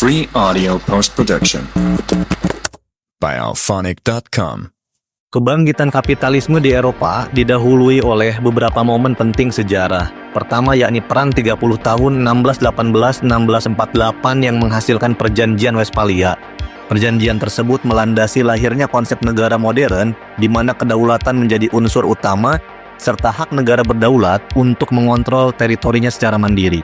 Free audio post-production by Alphonic.com. Kebangkitan kapitalisme di Eropa didahului oleh beberapa momen penting sejarah. Pertama yakni Perang 30 tahun 1618-1648 yang menghasilkan Perjanjian Westphalia. Perjanjian tersebut melandasi lahirnya konsep negara modern di mana kedaulatan menjadi unsur utama serta hak negara berdaulat untuk mengontrol teritorinya secara mandiri.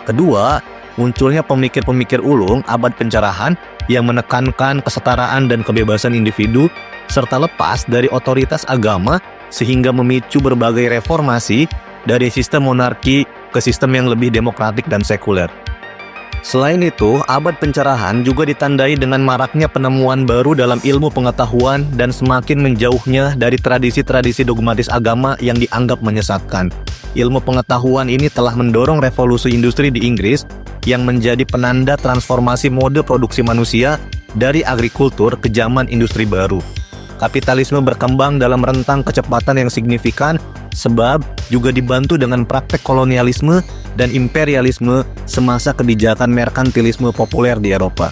Kedua, munculnya pemikir-pemikir ulung abad pencerahan yang menekankan kesetaraan dan kebebasan individu serta lepas dari otoritas agama sehingga memicu berbagai reformasi dari sistem monarki ke sistem yang lebih demokratik dan sekuler. Selain itu, abad pencerahan juga ditandai dengan maraknya penemuan baru dalam ilmu pengetahuan dan semakin menjauhnya dari tradisi-tradisi dogmatis agama yang dianggap menyesatkan. Ilmu pengetahuan ini telah mendorong revolusi industri di Inggris yang menjadi penanda transformasi mode produksi manusia dari agrikultur ke zaman industri baru. Kapitalisme berkembang dalam rentang kecepatan yang signifikan sebab juga dibantu dengan praktek kolonialisme dan imperialisme semasa kebijakan merkantilisme populer di Eropa.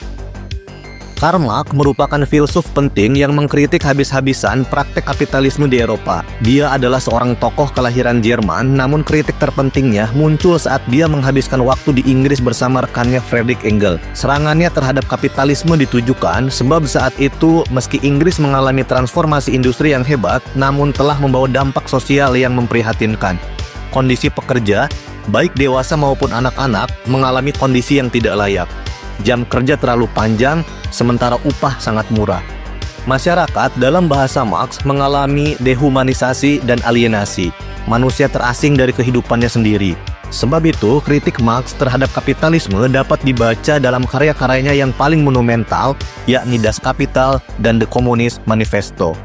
Karl Marx merupakan filsuf penting yang mengkritik habis-habisan praktek kapitalisme di Eropa. Dia adalah seorang tokoh kelahiran Jerman, namun kritik terpentingnya muncul saat dia menghabiskan waktu di Inggris bersama rekannya Friedrich Engels. Serangannya terhadap kapitalisme ditujukan sebab saat itu meski Inggris mengalami transformasi industri yang hebat, namun telah membawa dampak sosial yang memprihatinkan. Kondisi pekerja, baik dewasa maupun anak-anak, mengalami kondisi yang tidak layak. Jam kerja terlalu panjang, sementara upah sangat murah. Masyarakat dalam bahasa Marx mengalami dehumanisasi dan alienasi. Manusia terasing dari kehidupannya sendiri. Sebab itu, kritik Marx terhadap kapitalisme dapat dibaca dalam karya-karyanya yang paling monumental, yakni Das Kapital dan The Communist Manifesto.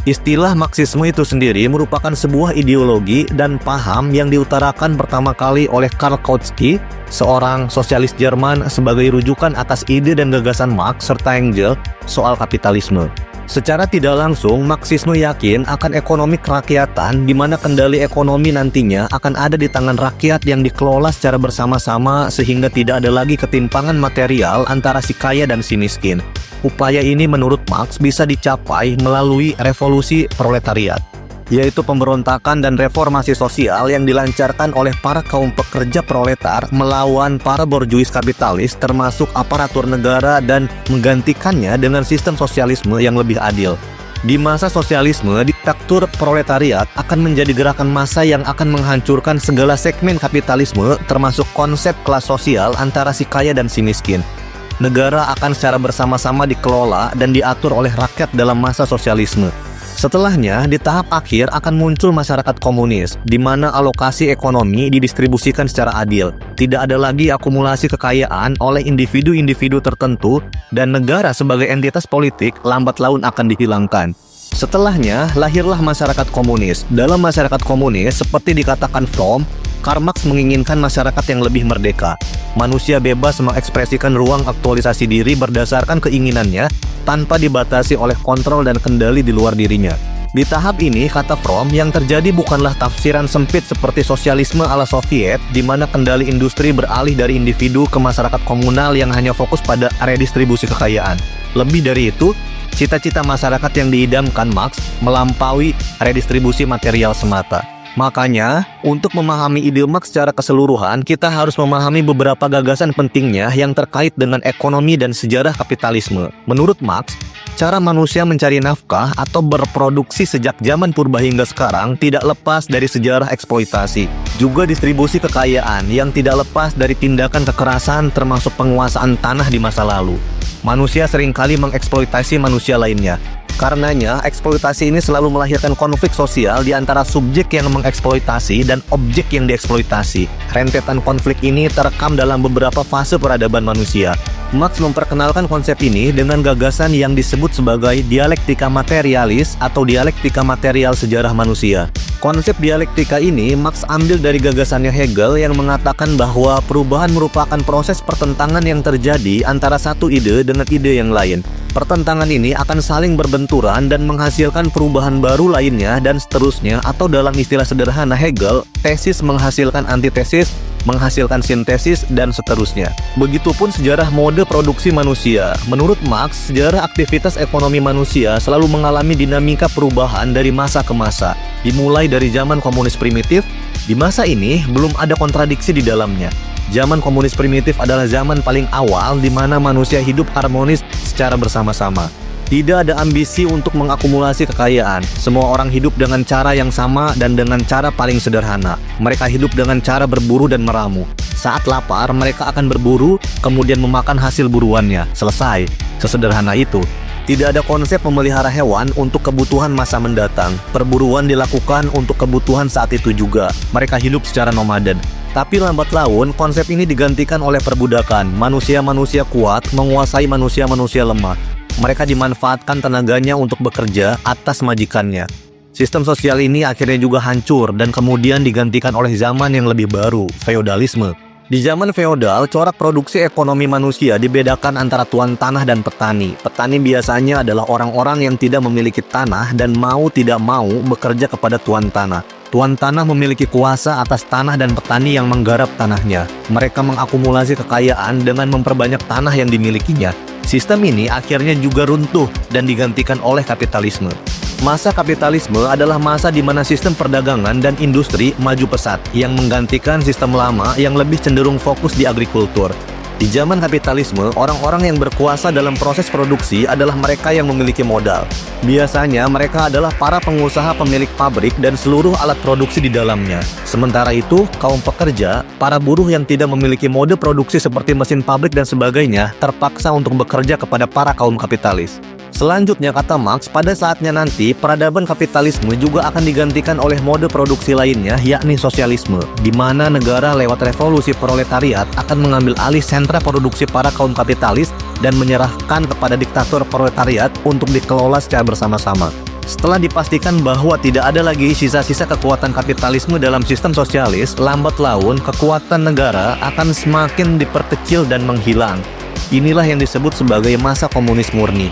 Istilah Marxisme itu sendiri merupakan sebuah ideologi dan paham yang diutarakan pertama kali oleh Karl Kautsky, seorang sosialis Jerman sebagai rujukan atas ide dan gagasan Marx serta Engels soal kapitalisme. Secara tidak langsung, Marxisme yakin akan ekonomi kerakyatan di mana kendali ekonomi nantinya akan ada di tangan rakyat yang dikelola secara bersama-sama sehingga tidak ada lagi ketimpangan material antara si kaya dan si miskin. Upaya ini menurut Marx bisa dicapai melalui revolusi proletariat, yaitu pemberontakan dan reformasi sosial yang dilancarkan oleh para kaum pekerja proletar melawan para borjuis kapitalis termasuk aparatur negara dan menggantikannya dengan sistem sosialisme yang lebih adil. Di masa sosialisme, diktatur proletariat akan menjadi gerakan massa yang akan menghancurkan segala segmen kapitalisme termasuk konsep kelas sosial antara si kaya dan si miskin. Negara akan secara bersama-sama dikelola dan diatur oleh rakyat dalam masa sosialisme. Setelahnya, di tahap akhir akan muncul masyarakat komunis, di mana alokasi ekonomi didistribusikan secara adil. Tidak ada lagi akumulasi kekayaan oleh individu-individu tertentu, dan negara sebagai entitas politik lambat laun akan dihilangkan. Setelahnya, lahirlah masyarakat komunis. Dalam masyarakat komunis, seperti dikatakan Fromm, Karl Marx menginginkan masyarakat yang lebih merdeka. Manusia bebas mengekspresikan ruang aktualisasi diri berdasarkan keinginannya tanpa dibatasi oleh kontrol dan kendali di luar dirinya. Di tahap ini, kata Fromm, yang terjadi bukanlah tafsiran sempit seperti sosialisme ala Soviet, di mana kendali industri beralih dari individu ke masyarakat komunal yang hanya fokus pada redistribusi kekayaan. Lebih dari itu, cita-cita masyarakat yang diidamkan Marx melampaui redistribusi material semata. Makanya, untuk memahami ide Marx secara keseluruhan, kita harus memahami beberapa gagasan pentingnya yang terkait dengan ekonomi dan sejarah kapitalisme. Menurut Marx, cara manusia mencari nafkah atau berproduksi sejak zaman purba hingga sekarang tidak lepas dari sejarah eksploitasi. Juga distribusi kekayaan yang tidak lepas dari tindakan kekerasan termasuk penguasaan tanah di masa lalu. Manusia seringkali mengeksploitasi manusia lainnya. Karenanya, eksploitasi ini selalu melahirkan konflik sosial di antara subjek yang mengeksploitasi dan objek yang dieksploitasi. Rentetan konflik ini terekam dalam beberapa fase peradaban manusia. Marx memperkenalkan konsep ini dengan gagasan yang disebut sebagai dialektika materialis atau dialektika material sejarah manusia. Konsep dialektika ini Marx ambil dari gagasannya Hegel yang mengatakan bahwa perubahan merupakan proses pertentangan yang terjadi antara satu ide dengan ide yang lain. Pertentangan ini akan saling berbenturan dan menghasilkan perubahan baru lainnya dan seterusnya, atau dalam istilah sederhana Hegel, tesis menghasilkan antitesis menghasilkan sintesis, dan seterusnya. Begitupun sejarah mode produksi manusia. Menurut Marx, sejarah aktivitas ekonomi manusia selalu mengalami dinamika perubahan dari masa ke masa. Dimulai dari zaman komunis primitif, di masa ini belum ada kontradiksi di dalamnya. Zaman komunis primitif adalah zaman paling awal di mana manusia hidup harmonis secara bersama-sama. Tidak ada ambisi untuk mengakumulasi kekayaan. Semua orang hidup dengan cara yang sama dan dengan cara paling sederhana. Mereka hidup dengan cara berburu dan meramu. Saat lapar, mereka akan berburu, kemudian memakan hasil buruannya. Selesai. Sesederhana itu. Tidak ada konsep memelihara hewan untuk kebutuhan masa mendatang. Perburuan dilakukan untuk kebutuhan saat itu juga. Mereka hidup secara nomaden. Tapi lambat laun, konsep ini digantikan oleh perbudakan. Manusia-manusia kuat menguasai manusia-manusia lemah. Mereka dimanfaatkan tenaganya untuk bekerja atas majikannya. Sistem sosial ini akhirnya juga hancur dan kemudian digantikan oleh zaman yang lebih baru, feodalisme. Di zaman feodal, corak produksi ekonomi manusia dibedakan antara tuan tanah dan petani. Petani biasanya adalah orang-orang yang tidak memiliki tanah dan mau tidak mau bekerja kepada tuan tanah. Tuan tanah memiliki kuasa atas tanah dan petani yang menggarap tanahnya. Mereka mengakumulasi kekayaan dengan memperbanyak tanah yang dimilikinya. Sistem ini akhirnya juga runtuh dan digantikan oleh kapitalisme. Masa kapitalisme adalah masa di mana sistem perdagangan dan industri maju pesat, yang menggantikan sistem lama yang lebih cenderung fokus di agrikultur. Di zaman kapitalisme, orang-orang yang berkuasa dalam proses produksi adalah mereka yang memiliki modal. Biasanya mereka adalah para pengusaha pemilik pabrik dan seluruh alat produksi di dalamnya. Sementara itu, kaum pekerja, para buruh yang tidak memiliki mode produksi seperti mesin pabrik dan sebagainya, terpaksa untuk bekerja kepada para kaum kapitalis. Selanjutnya, kata Marx, pada saatnya nanti, peradaban kapitalisme juga akan digantikan oleh mode produksi lainnya, yakni sosialisme, di mana negara lewat revolusi proletariat akan mengambil alih sentra produksi para kaum kapitalis dan menyerahkan kepada diktator proletariat untuk dikelola secara bersama-sama. Setelah dipastikan bahwa tidak ada lagi sisa-sisa kekuatan kapitalisme dalam sistem sosialis, lambat laun kekuatan negara akan semakin diperkecil dan menghilang. Inilah yang disebut sebagai masa komunis murni.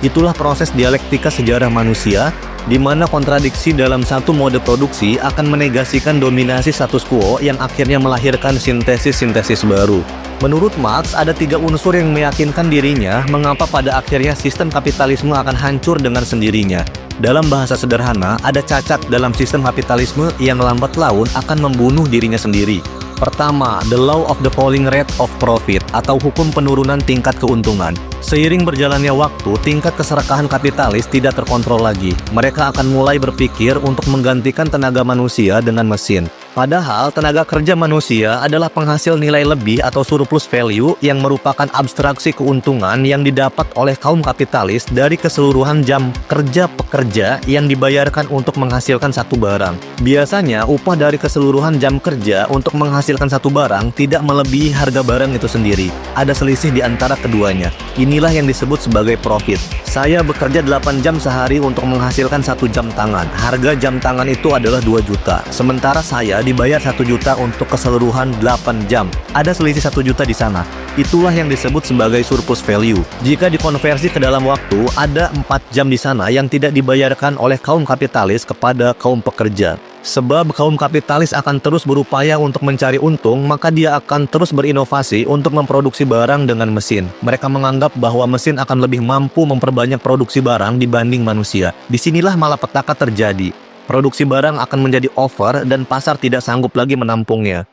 Itulah proses dialektika sejarah manusia, di mana kontradiksi dalam satu mode produksi akan menegasikan dominasi status quo yang akhirnya melahirkan sintesis-sintesis baru. Menurut Marx, ada 3 unsur yang meyakinkan dirinya mengapa pada akhirnya sistem kapitalisme akan hancur dengan sendirinya. Dalam bahasa sederhana, ada cacat dalam sistem kapitalisme yang lambat laun akan membunuh dirinya sendiri. Pertama, the law of the falling rate of profit atau hukum penurunan tingkat keuntungan. Seiring berjalannya waktu, tingkat keserakahan kapitalis tidak terkontrol lagi. Mereka akan mulai berpikir untuk menggantikan tenaga manusia dengan mesin. Padahal tenaga kerja manusia adalah penghasil nilai lebih atau surplus value yang merupakan abstraksi keuntungan yang didapat oleh kaum kapitalis dari keseluruhan jam kerja pekerja yang dibayarkan untuk menghasilkan satu barang. Biasanya upah dari keseluruhan jam kerja untuk menghasilkan satu barang tidak melebihi harga barang itu sendiri. Ada selisih di antara keduanya. Inilah yang disebut sebagai profit. Saya bekerja 8 jam sehari untuk menghasilkan 1 jam tangan. Harga jam tangan itu adalah 2 juta. Sementara saya dibayar 1 juta untuk keseluruhan 8 jam. Ada selisih 1 juta di sana. Itulah yang disebut sebagai surplus value. Jika dikonversi ke dalam waktu, ada 4 jam di sana yang tidak dibayarkan oleh kaum kapitalis kepada kaum pekerja. Sebab kaum kapitalis akan terus berupaya untuk mencari untung, maka dia akan terus berinovasi untuk memproduksi barang dengan mesin. Mereka menganggap bahwa mesin akan lebih mampu memperbanyak produksi barang dibanding manusia. Disinilah malapetaka terjadi. Produksi barang akan menjadi over dan pasar tidak sanggup lagi menampungnya.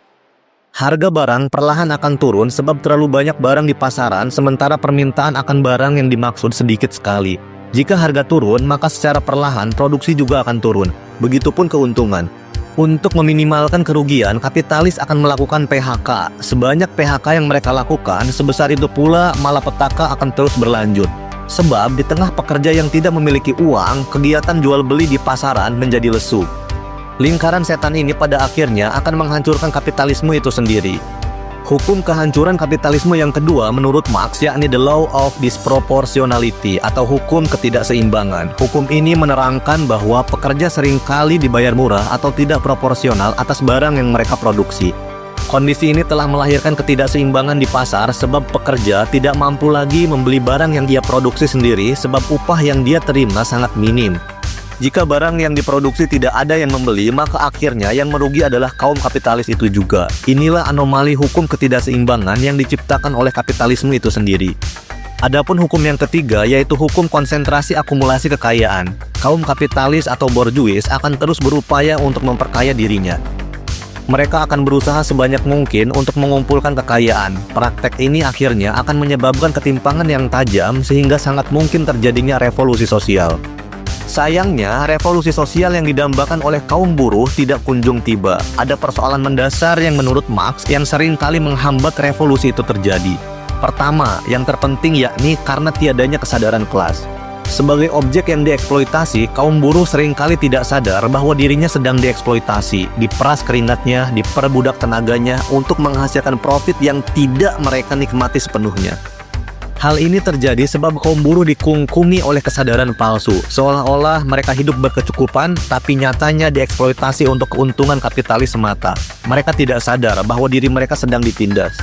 Harga barang perlahan akan turun sebab terlalu banyak barang di pasaran, sementara permintaan akan barang yang dimaksud sedikit sekali. Jika harga turun, maka secara perlahan produksi juga akan turun. Begitupun keuntungan. Untuk meminimalkan kerugian, kapitalis akan melakukan PHK. Sebanyak PHK yang mereka lakukan, sebesar itu pula malapetaka akan terus berlanjut. Sebab di tengah pekerja yang tidak memiliki uang, kegiatan jual beli di pasaran menjadi lesu. Lingkaran setan ini pada akhirnya akan menghancurkan kapitalisme itu sendiri. Hukum kehancuran kapitalisme yang kedua menurut Marx yakni the law of disproportionality atau hukum ketidakseimbangan. Hukum ini menerangkan bahwa pekerja seringkali dibayar murah atau tidak proporsional atas barang yang mereka produksi. Kondisi ini telah melahirkan ketidakseimbangan di pasar sebab pekerja tidak mampu lagi membeli barang yang dia produksi sendiri sebab upah yang dia terima sangat minim. Jika barang yang diproduksi tidak ada yang membeli, maka akhirnya yang merugi adalah kaum kapitalis itu juga. Inilah anomali hukum ketidakseimbangan yang diciptakan oleh kapitalisme itu sendiri. Adapun hukum yang ketiga, yaitu hukum konsentrasi akumulasi kekayaan. Kaum kapitalis atau borjuis akan terus berupaya untuk memperkaya dirinya. Mereka akan berusaha sebanyak mungkin untuk mengumpulkan kekayaan. Praktek ini akhirnya akan menyebabkan ketimpangan yang tajam sehingga sangat mungkin terjadinya revolusi sosial. Sayangnya, revolusi sosial yang didambakan oleh kaum buruh tidak kunjung tiba. Ada persoalan mendasar yang menurut Marx yang sering kali menghambat revolusi itu terjadi. Pertama, yang terpenting yakni karena tiadanya kesadaran kelas. Sebagai objek yang dieksploitasi, kaum buruh seringkali tidak sadar bahwa dirinya sedang dieksploitasi, diperas keringatnya, diperbudak tenaganya untuk menghasilkan profit yang tidak mereka nikmati sepenuhnya. Hal ini terjadi sebab kaum buruh dikungkungi oleh kesadaran palsu, seolah-olah mereka hidup berkecukupan, tapi nyatanya dieksploitasi untuk keuntungan kapitalis semata. Mereka tidak sadar bahwa diri mereka sedang ditindas.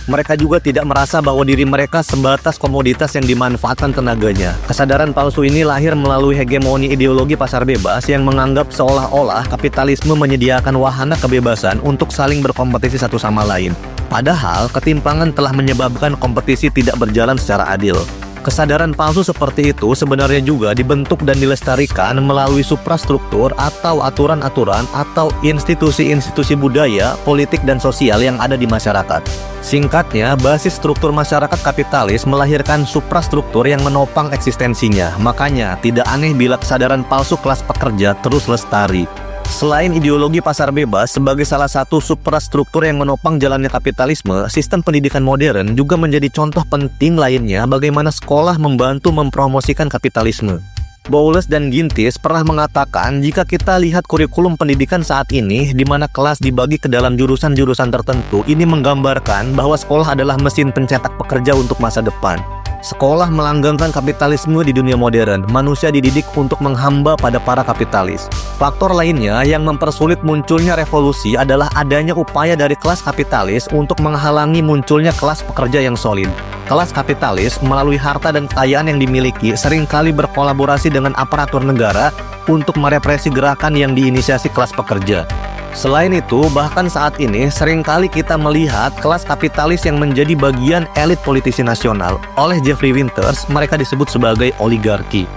Mereka juga tidak merasa bahwa diri mereka sebatas komoditas yang dimanfaatkan tenaganya. Kesadaran palsu ini lahir melalui hegemoni ideologi pasar bebas yang menganggap seolah-olah kapitalisme menyediakan wahana kebebasan untuk saling berkompetisi satu sama lain. Padahal, ketimpangan telah menyebabkan kompetisi tidak berjalan secara adil. Kesadaran palsu seperti itu sebenarnya juga dibentuk dan dilestarikan melalui suprastruktur atau aturan-aturan atau institusi-institusi budaya, politik, dan sosial yang ada di masyarakat. Singkatnya, basis struktur masyarakat kapitalis melahirkan suprastruktur yang menopang eksistensinya. Makanya, tidak aneh bila kesadaran palsu kelas pekerja terus lestari. Selain ideologi pasar bebas sebagai salah satu suprastruktur yang menopang jalannya kapitalisme, sistem pendidikan modern juga menjadi contoh penting lainnya bagaimana sekolah membantu mempromosikan kapitalisme. Bowles dan Gintis pernah mengatakan jika kita lihat kurikulum pendidikan saat ini di mana kelas dibagi ke dalam jurusan-jurusan tertentu, ini menggambarkan bahwa sekolah adalah mesin pencetak pekerja untuk masa depan. Sekolah melanggengkan kapitalisme di dunia modern. Manusia dididik untuk menghamba pada para kapitalis. Faktor lainnya yang mempersulit munculnya revolusi adalah adanya upaya dari kelas kapitalis untuk menghalangi munculnya kelas pekerja yang solid. Kelas kapitalis melalui harta dan kekayaan yang dimiliki seringkali berkolaborasi dengan aparatur negara untuk merepresi gerakan yang diinisiasi kelas pekerja. Selain itu, bahkan saat ini seringkali kita melihat kelas kapitalis yang menjadi bagian elit politisi nasional. Oleh Jeffrey Winters, mereka disebut sebagai oligarki.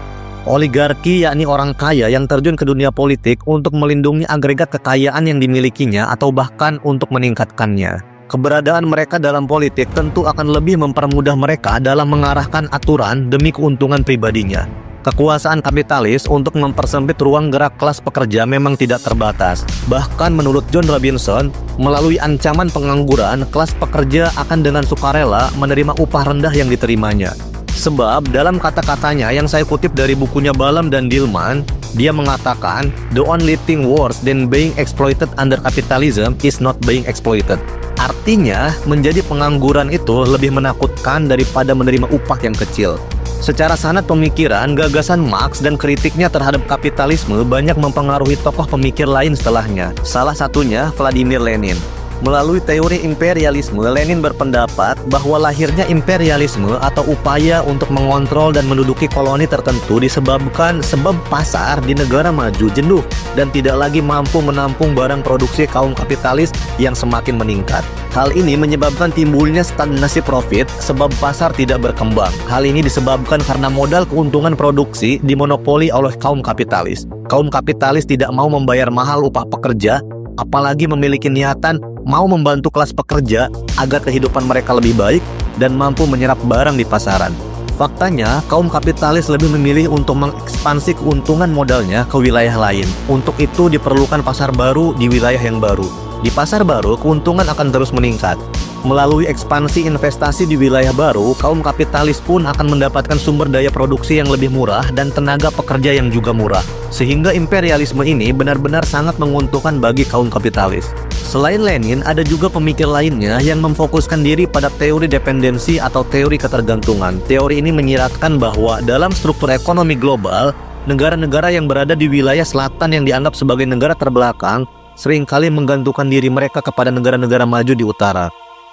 Oligarki yakni orang kaya yang terjun ke dunia politik untuk melindungi agregat kekayaan yang dimilikinya atau bahkan untuk meningkatkannya. Keberadaan mereka dalam politik tentu akan lebih mempermudah mereka dalam mengarahkan aturan demi keuntungan pribadinya. Kekuasaan kapitalis untuk mempersempit ruang gerak kelas pekerja memang tidak terbatas. Bahkan menurut John Robinson, melalui ancaman pengangguran, kelas pekerja akan dengan sukarela menerima upah rendah yang diterimanya. Sebab dalam kata-katanya yang saya kutip dari bukunya Balam dan Dillman, dia mengatakan, "The only thing worse than being exploited under capitalism is not being exploited." Artinya, menjadi pengangguran itu lebih menakutkan daripada menerima upah yang kecil. Secara sanad pemikiran, gagasan Marx dan kritiknya terhadap kapitalisme banyak mempengaruhi tokoh pemikir lain setelahnya. Salah satunya Vladimir Lenin. Melalui teori imperialisme, Lenin berpendapat bahwa lahirnya imperialisme atau upaya untuk mengontrol dan menduduki koloni tertentu disebabkan sebab pasar di negara maju jenuh dan tidak lagi mampu menampung barang produksi kaum kapitalis yang semakin meningkat. Hal ini menyebabkan timbulnya stagnasi profit sebab pasar tidak berkembang. Hal ini disebabkan karena modal keuntungan produksi dimonopoli oleh kaum kapitalis. Kaum kapitalis tidak mau membayar mahal upah pekerja, apalagi memiliki niatan mau membantu kelas pekerja agar kehidupan mereka lebih baik dan mampu menyerap barang di pasaran. Faktanya, kaum kapitalis lebih memilih untuk mengekspansi keuntungan modalnya ke wilayah lain. Untuk itu diperlukan pasar baru di wilayah yang baru. Di pasar baru, keuntungan akan terus meningkat. Melalui ekspansi investasi di wilayah baru, kaum kapitalis pun akan mendapatkan sumber daya produksi yang lebih murah dan tenaga pekerja yang juga murah. Sehingga imperialisme ini benar-benar sangat menguntungkan bagi kaum kapitalis. Selain Lenin, ada juga pemikir lainnya yang memfokuskan diri pada teori dependensi atau teori ketergantungan. Teori ini menyiratkan bahwa dalam struktur ekonomi global, negara-negara yang berada di wilayah selatan yang dianggap sebagai negara terbelakang seringkali menggantungkan diri mereka kepada negara-negara maju di utara.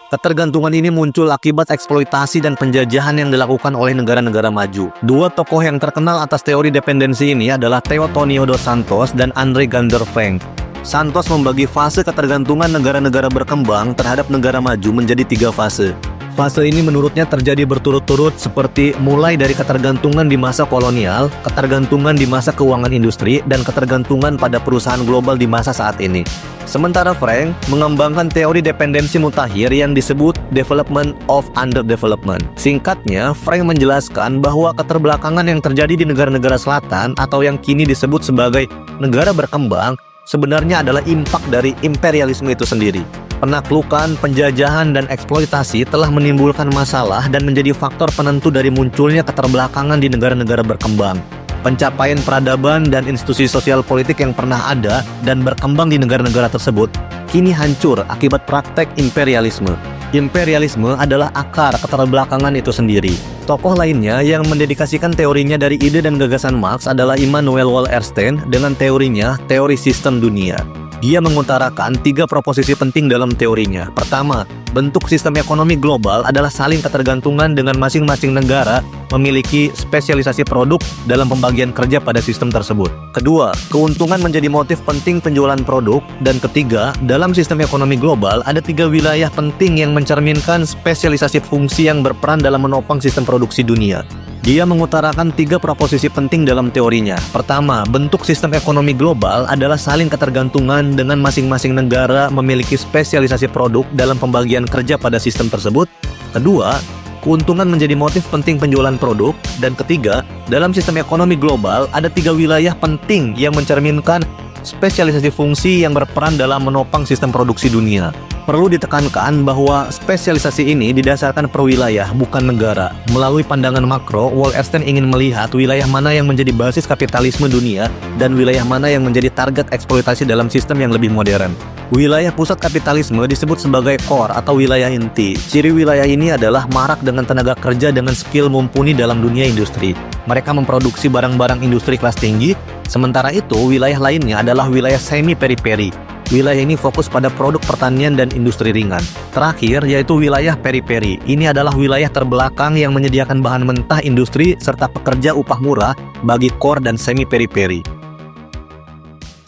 Ketergantungan ini muncul akibat eksploitasi dan penjajahan yang dilakukan oleh negara-negara maju. Dua tokoh yang terkenal atas teori dependensi ini adalah Theotonio dos Santos dan Andre Gander Frank. Santos membagi fase ketergantungan negara-negara berkembang terhadap negara maju menjadi 3 fase. Fase ini menurutnya terjadi berturut-turut seperti mulai dari ketergantungan di masa kolonial, ketergantungan di masa keuangan industri, dan ketergantungan pada perusahaan global di masa saat ini. Sementara Frank mengembangkan teori dependensi mutakhir yang disebut development of underdevelopment. Singkatnya, Frank menjelaskan bahwa keterbelakangan yang terjadi di negara-negara selatan atau yang kini disebut sebagai negara berkembang sebenarnya adalah impak dari imperialisme itu sendiri. Penaklukan, penjajahan, dan eksploitasi telah menimbulkan masalah dan menjadi faktor penentu dari munculnya keterbelakangan di negara-negara berkembang. Pencapaian peradaban dan institusi sosial politik yang pernah ada dan berkembang di negara-negara tersebut kini hancur akibat praktek imperialisme. Imperialisme adalah akar keterbelakangan itu sendiri. Tokoh lainnya yang mendedikasikan teorinya dari ide dan gagasan Marx adalah Immanuel Wallerstein dengan teorinya teori sistem dunia. Dia mengutarakan 3 proposisi penting dalam teorinya. Pertama, bentuk sistem ekonomi global adalah saling ketergantungan dengan masing-masing negara memiliki spesialisasi produk dalam pembagian kerja pada sistem tersebut. Kedua, keuntungan menjadi motif penting penjualan produk. Dan ketiga, dalam sistem ekonomi global ada 3 wilayah penting yang mencerminkan spesialisasi fungsi yang berperan dalam menopang sistem produksi dunia. Dia mengutarakan 3 proposisi penting dalam teorinya. Pertama, bentuk sistem ekonomi global adalah saling ketergantungan dengan masing-masing negara memiliki spesialisasi produk dalam pembagian kerja pada sistem tersebut. Kedua, keuntungan menjadi motif penting penjualan produk. Dan ketiga, dalam sistem ekonomi global ada 3 wilayah penting yang mencerminkan spesialisasi fungsi yang berperan dalam menopang sistem produksi dunia. Perlu ditekankan bahwa spesialisasi ini didasarkan per wilayah, bukan negara. Melalui pandangan makro, Wallerstein ingin melihat wilayah mana yang menjadi basis kapitalisme dunia dan wilayah mana yang menjadi target eksploitasi dalam sistem yang lebih modern. Wilayah pusat kapitalisme disebut sebagai core atau wilayah inti. Ciri wilayah ini adalah marak dengan tenaga kerja dengan skill mumpuni dalam dunia industri. Mereka memproduksi barang-barang industri kelas tinggi, sementara itu wilayah lainnya adalah wilayah semi-periperi. Wilayah ini fokus pada produk pertanian dan industri ringan. Terakhir, yaitu wilayah periperi. Ini adalah wilayah terbelakang yang menyediakan bahan mentah industri serta pekerja upah murah bagi core dan semi-periperi.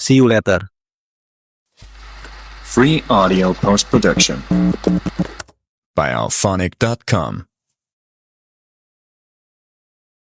See you later. Free audio post-production by alphonic.com.